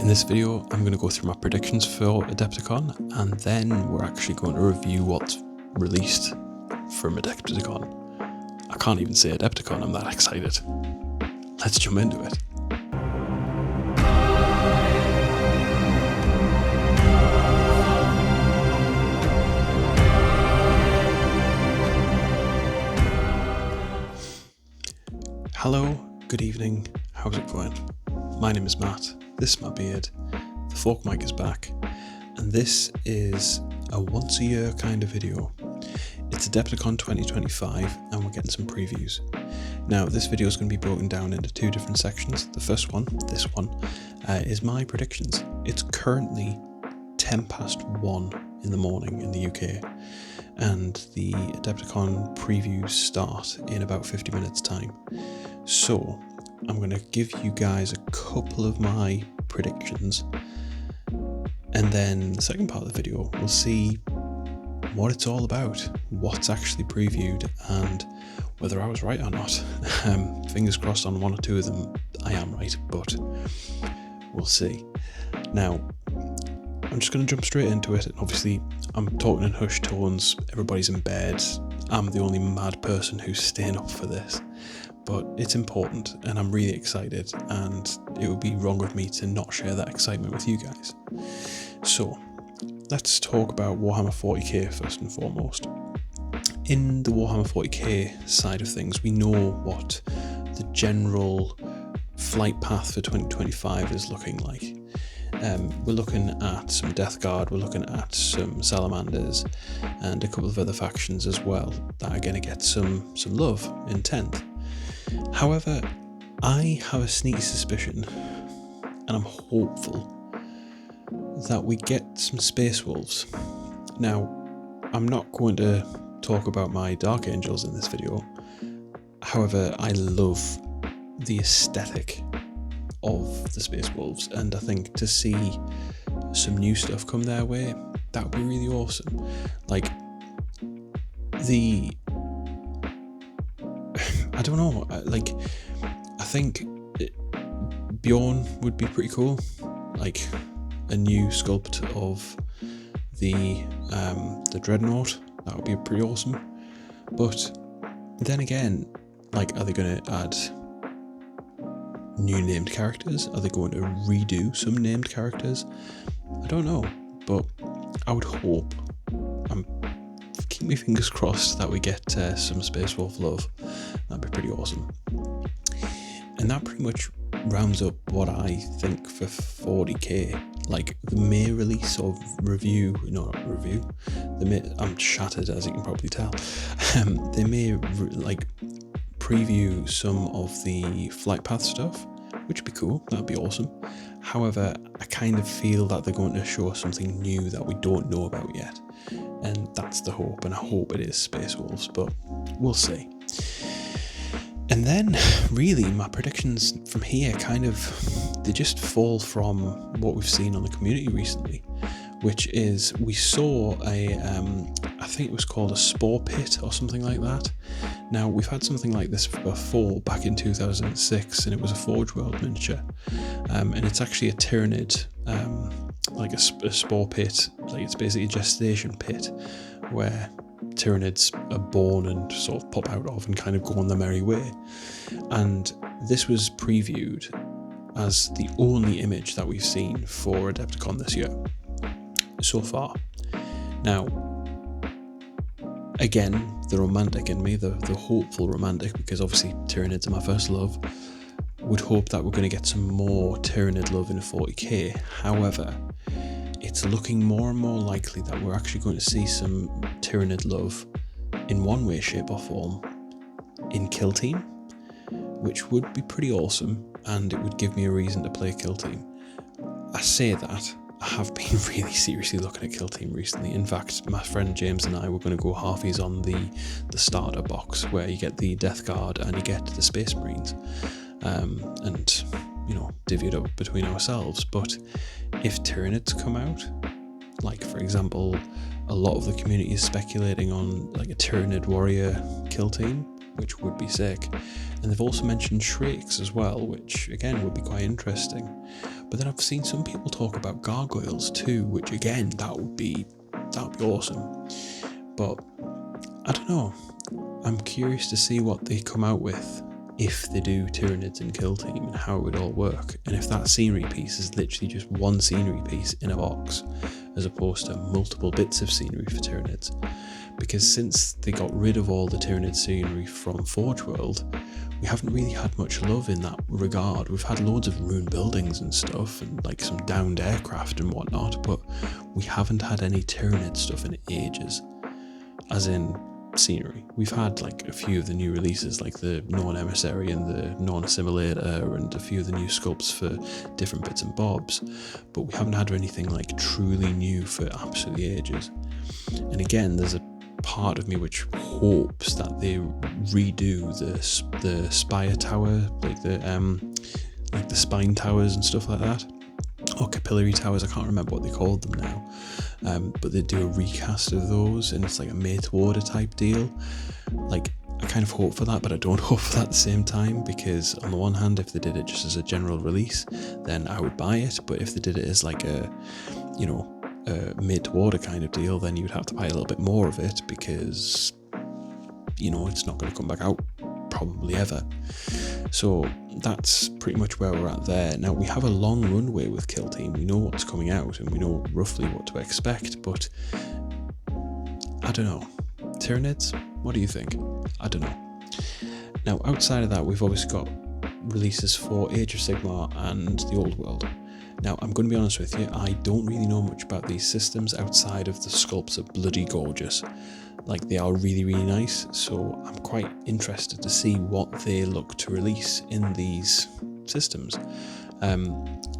In this video, I'm going to go through my predictions for Adepticon, and then we're actually going to review what's released from Adepticon. I can't even say Adepticon, I'm that excited. Let's jump into it. Hello, good evening, how's it going? My name is Matt, this is my beard, the fork mic is back, and this is a once a year kind of video. It's Adepticon 2025 and we're getting some previews. Now this video is going to be broken down into two different sections. The first one, this one, is my predictions. It's currently 1:10 in the morning in the UK, and the Adepticon previews start in about 50 minutes time. So I'm going to give you guys a couple of my predictions, and then the second part of the video we'll see what it's all about, what's actually previewed, and whether I was right or not. Fingers crossed on one or two of them I am right, but we'll see. Now I'm just going to jump straight into it. Obviously I'm talking in hushed tones, everybody's in bed, I'm the only mad person who's staying up for this, but it's important and I'm really excited, and it would be wrong of me to not share that excitement with you guys. So let's talk about Warhammer 40k first and foremost. In the Warhammer 40k side of things, we know what the general flight path for 2025 is looking like. We're looking at some Death Guard, we're looking at some Salamanders, and a couple of other factions as well that are going to get some love in 10th. However, I have a sneaky suspicion, and I'm hopeful, that we get some Space Wolves. Now, I'm not going to talk about my Dark Angels in this video. However, I love the aesthetic of the Space Wolves, and I think to see some new stuff come their way, that would be really awesome. Like, I don't know, like, I think Bjorn would be pretty cool, like a new sculpt of the Dreadnought, that would be pretty awesome. But then again, like, are they going to add new named characters? Are they going to redo some named characters? I don't know, but I would hope, keep my fingers crossed that we get some Space Wolf love. That'd be pretty awesome. And that pretty much rounds up what I think for 40k. Like, the May release of I'm shattered, as you can probably tell. They may preview some of the flight path stuff, which would be cool, that'd be awesome. However, I kind of feel that they're going to show us something new that we don't know about yet, and that's the hope, and I hope it is Space Wolves, but we'll see. And then really my predictions from here they just fall from what we've seen on the community recently, which is we saw I think it was called a Spore Pit or something like that. Now, we've had something like this before back in 2006, and it was a Forge World miniature, and it's actually a Tyrannid, like a Spore Pit, like it's basically a gestation pit where Tyrannids are born and sort of pop out of and kind of go on their merry way. And this was previewed as the only image that we've seen for Adepticon this year so far. Now, again, the romantic in me, the hopeful romantic, because obviously Tyranids are my first love, would hope that we're going to get some more Tyrannid love in a 40k. However, it's looking more and more likely that we're actually going to see some Tyrannid love in one way, shape or form in Kill Team, which would be pretty awesome, and it would give me a reason to play Kill Team. I say that, I have been really seriously looking at Kill Team recently. In fact, my friend James and I were going to go halfies on the starter box, where you get the Death Guard and you get the Space Marines, and divvy it up between ourselves. But if Tyranids come out, like for example, a lot of the community is speculating on like a Tyrannid warrior Kill Team, which would be sick. And they've also mentioned Shrakes as well, which again would be quite interesting. But then I've seen some people talk about gargoyles too, which again, that would be awesome. But I don't know. I'm curious to see what they come out with if they do Tyranids and Kill Team and how it would all work. And if that scenery piece is literally just one scenery piece in a box, as opposed to multiple bits of scenery for Tyranids. Because since they got rid of all the Tyranid scenery from Forge World, we haven't really had much love in that regard. We've had loads of ruined buildings and stuff, and like some downed aircraft and whatnot, but we haven't had any Tyranid stuff in ages. As in scenery. We've had like a few of the new releases, like the Norn Emissary and the Norn Assimilator, and a few of the new sculpts for different bits and bobs, but we haven't had anything like truly new for absolutely ages. And again, there's a part of me which hopes that they redo the spire tower, like the spine towers and stuff like that, or capillary towers. I can't remember what they called them now, but they do a recast of those, and it's like a made to order type deal. Like, I kind of hope for that, but I don't hope for that at the same time, because on the one hand, if they did it just as a general release, then I would buy it. But if they did it as like a made to order kind of deal, then you'd have to buy a little bit more of it, because it's not going to come back out probably ever. So that's pretty much where we're at there. Now, we have a long runway with Kill Team. We know what's coming out and we know roughly what to expect, but I don't know. Tyranids, what do you think? I don't know. Now, outside of that, we've obviously got releases for Age of Sigmar and the Old World. Now, I'm going to be honest with you, I don't really know much about these systems outside of the sculpts are bloody gorgeous. Like, they are really, really nice, so I'm quite interested to see what they look to release in these systems.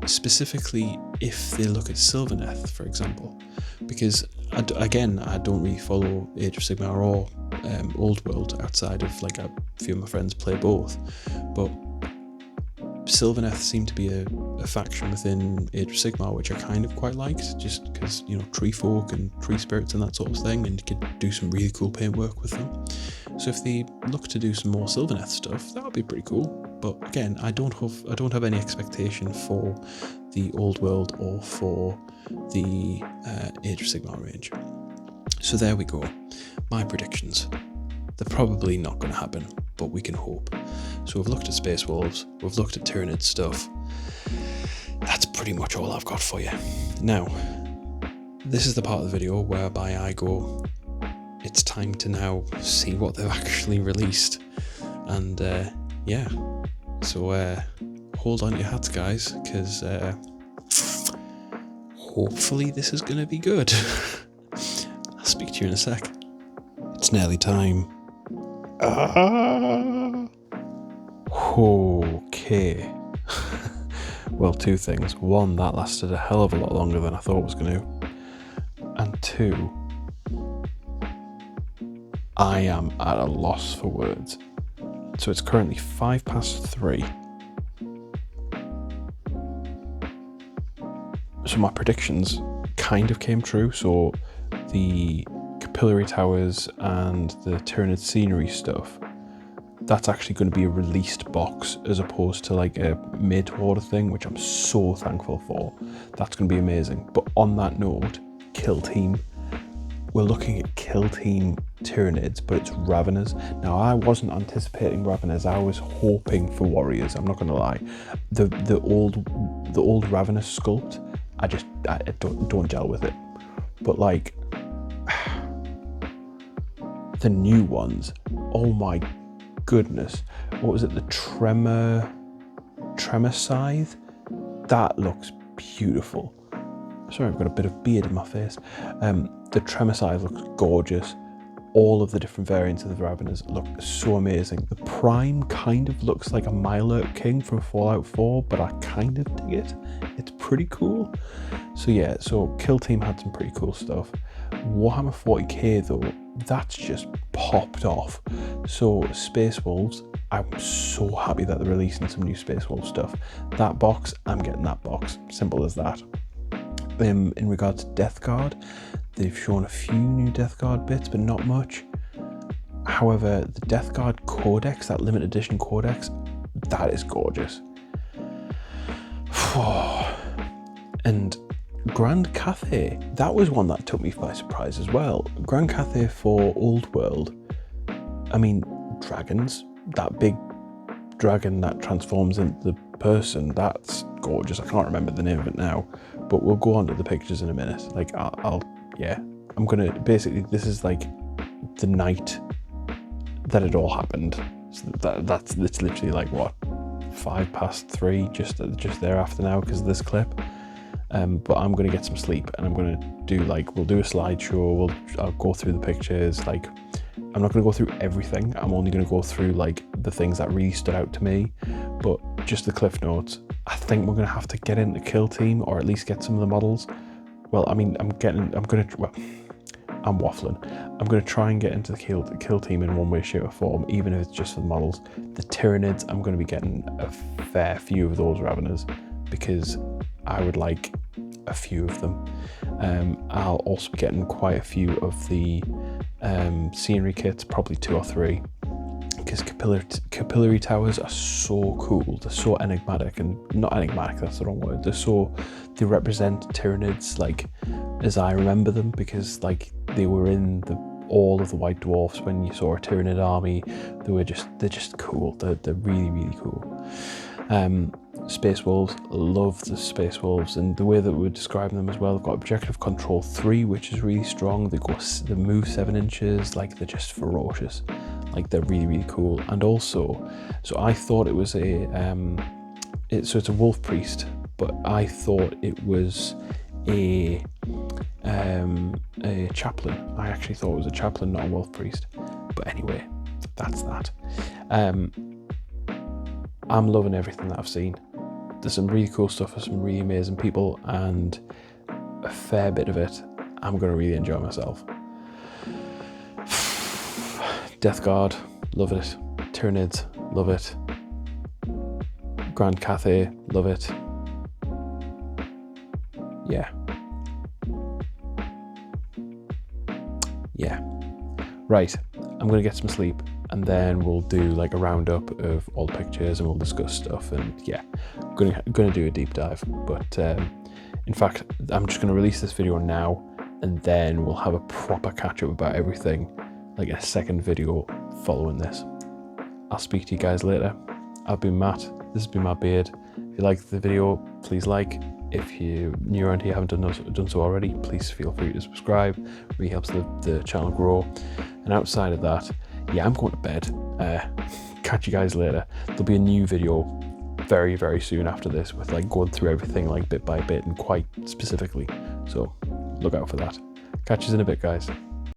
Specifically, if they look at Sylvaneth, for example, because, I don't really follow Age of Sigmar or Old World outside of, like, a few of my friends play both, but Sylvaneth seemed to be a faction within Age of Sigmar, which I kind of quite liked, just because, tree folk and tree spirits and that sort of thing, and you could do some really cool paintwork with them. So if they look to do some more Sylvaneth stuff, that would be pretty cool. But again, I don't have any expectation for the Old World or for the Age of Sigmar range. So there we go. My predictions. They're probably not going to happen, but we can hope. So we've looked at Space Wolves, we've looked at Tyranid stuff. That's pretty much all I've got for you. Now, this is the part of the video whereby I go, it's time to now see what they've actually released. And yeah, so hold on to your hats, guys, because hopefully this is going to be good. I'll speak to you in a sec. It's nearly time. Okay. Well, two things. One, that lasted a hell of a lot longer than I thought it was going to. And two, I am at a loss for words. So it's currently 3:05. So my predictions kind of came true. So the capillary towers and the Tyranid scenery stuff, that's actually going to be a released box as opposed to like a made to order thing, which I'm so thankful for. That's going to be amazing. But on that note, Kill Team, we're looking at Kill Team Tyranids, but it's Raveners. Now, I wasn't anticipating Raveners. I was hoping for Warriors. I'm not going to lie. The old Ravener sculpt, I don't gel with it. But like the new ones, oh my goodness, what was it, the tremor scythe? That looks beautiful. Sorry, I've got a bit of beard in my face. The tremor scythe looks gorgeous. All of the different variants of the Raveners look so amazing. The Prime kind of looks like a Mirelurk King from Fallout 4, but I kind of dig it. It's pretty cool. So yeah, so Kill Team had some pretty cool stuff. Warhammer 40k though, that's just popped off. So Space Wolves, I'm so happy that they're releasing some new Space Wolves stuff. That box, I'm getting that box. Simple as that. In regards to Death Guard, they've shown a few new Death Guard bits, but not much. However, the Death Guard Codex, that limited edition Codex, that is gorgeous. And Grand Cathay, that was one that took me by surprise as well. Grand Cathay for Old World. I mean, dragons, that big dragon that transforms into the person, that's gorgeous. I can't remember the name of it now, but we'll go on to the pictures in a minute. Like, I'm gonna, basically, this is like the night that it all happened. So that's literally like, what, 3:05, just thereafter now because of this clip. But I'm gonna get some sleep, and I'm gonna do we'll do a slideshow. I'll go through the pictures. Like, I'm not gonna go through everything. I'm only gonna go through like the things that really stood out to me. But just the cliff notes. I think we're gonna have to get into Kill Team, or at least get some of the models. Well, I mean, I'm waffling. I'm gonna try and get into the Kill Team in one way, shape, or form, even if it's just for the models. The Tyranids, I'm gonna be getting a fair few of those Raveners because I would like a few of them. I'll also be getting quite a few of the scenery kits, probably 2 or 3, because capillary towers are so cool. They're so enigmatic, and not enigmatic, that's the wrong word. They represent Tyranids like as I remember them, because like they were in all of the White Dwarfs. When you saw a Tyranid army, they're just cool. They're really, really cool. Space Wolves, love the Space Wolves, and the way that we're describing them as well. They've got Objective Control 3, which is really strong. They move 7 inches, like they're just ferocious. Like, they're really, really cool. And also, so I thought it was it's a Wolf Priest, but I thought it was a chaplain. I actually thought it was a chaplain, not a Wolf Priest. But anyway, that's that. I'm loving everything that I've seen. There's some really cool stuff for some really amazing people, and a fair bit of it I'm going to really enjoy myself. Death Guard, love it. Tyranids, love it. Grand Cathay, love it. Yeah. Right, I'm going to get some sleep, and then we'll do like a roundup of all the pictures, and we'll discuss stuff. And yeah, I'm going to do a deep dive. But in fact, I'm just going to release this video now, and then we'll have a proper catch up about everything, like a second video following this. I'll speak to you guys later. I've been Matt. This has been my beard. If you liked the video, please like. If you're new around here, haven't done so already, please feel free to subscribe. It really helps the channel grow. And outside of that, yeah, I'm going to bed. Catch you guys later. There'll be a new video very, very soon after this, with like going through everything like bit by bit and quite specifically. So look out for that. Catch you in a bit, guys.